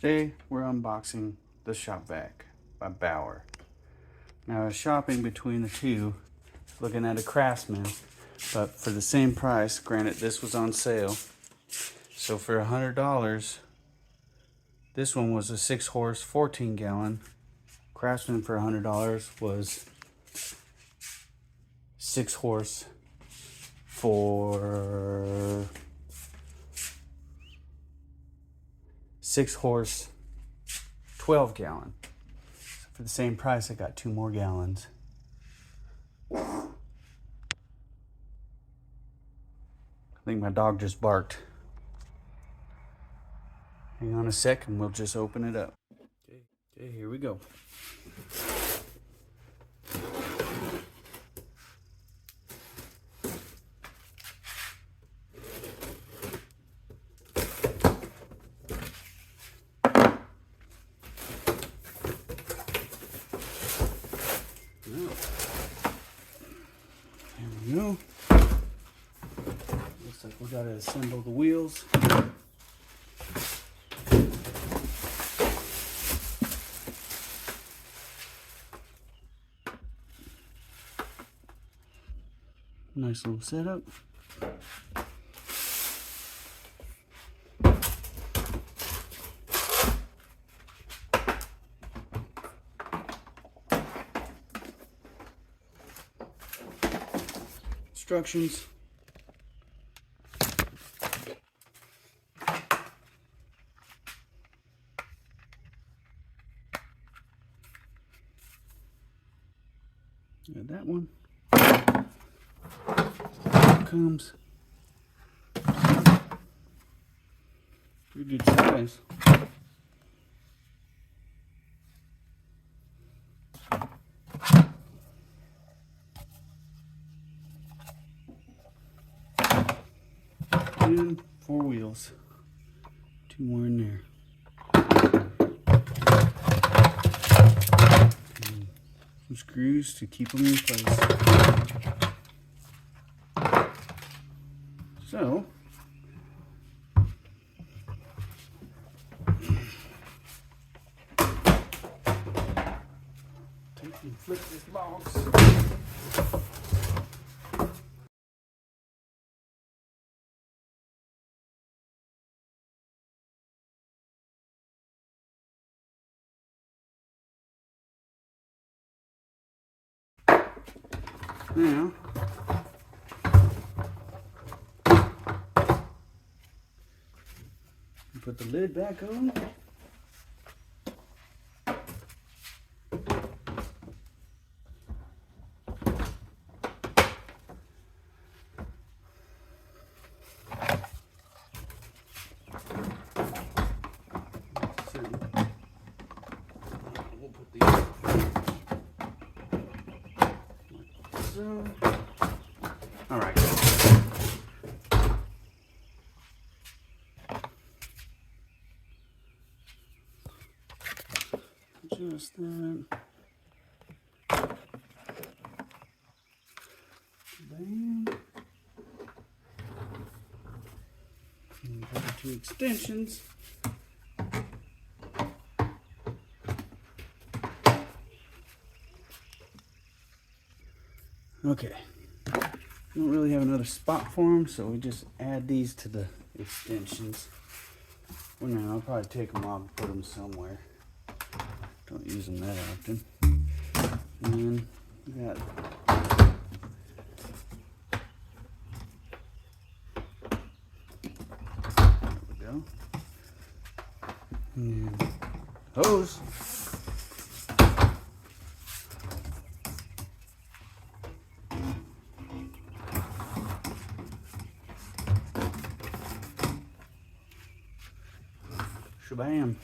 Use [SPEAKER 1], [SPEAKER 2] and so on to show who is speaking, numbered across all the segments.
[SPEAKER 1] Today we're unboxing the Shop Vac by Bauer. Now I was shopping between the two, looking at a Craftsman, but for the same price. Granted, this was on sale. So for $100, this one was a 6-horse, 14-gallon. Craftsman for $100 was 6-horse for 6-horse, 12-gallon. So for the same price, I got 2 more gallons. I think my dog just barked. Hang on a sec and we'll just open it up. Okay, here we go. There we go. Looks like we gotta assemble the wheels. Nice little setup. Instructions. Got that one. Comes. Pretty good size. And 4 wheels. 2 more in there. And some screws to keep them in place. So, take and flip this box. Now, put the lid back on. We'll put these so. All right. Just that. Bam. And the 2 extensions. Okay. Don't really have another spot for them, so we just add these to the extensions. Well, no, I'll probably take them off and put them somewhere. Don't use them that often. And we got there we go. And hose. Shabam.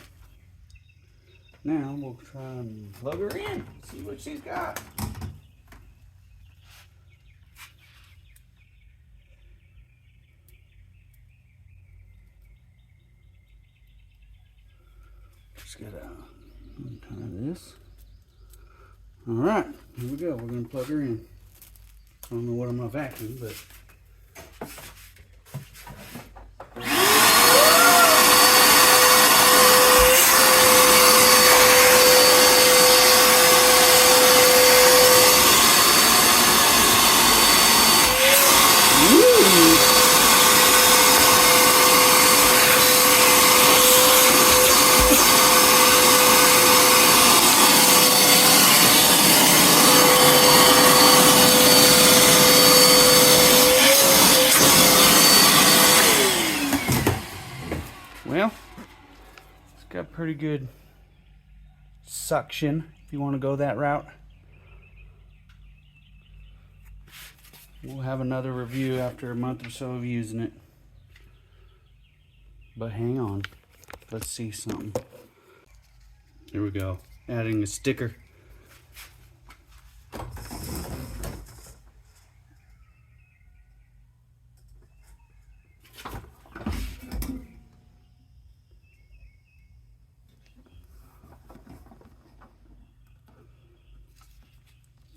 [SPEAKER 1] Now we'll try and plug her in, see what she's got. Just gotta untie this. All right, here we go. We're gonna plug her in. I don't know what I'm gonna vacuum, but got pretty good suction if you want to go that route. We'll have another review after a month or so of using it. But hang on, let's see something. Here we go, adding a sticker.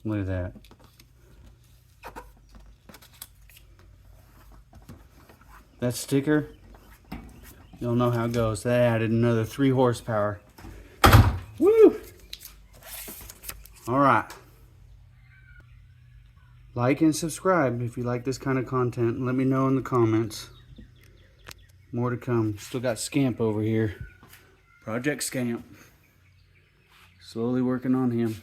[SPEAKER 1] Look at that. That sticker, you'll know how it goes. That added another 3 horsepower. Woo! All right. Like and subscribe if you like this kind of content. Let me know in the comments. More to come. Still got Scamp over here. Project Scamp. Slowly working on him.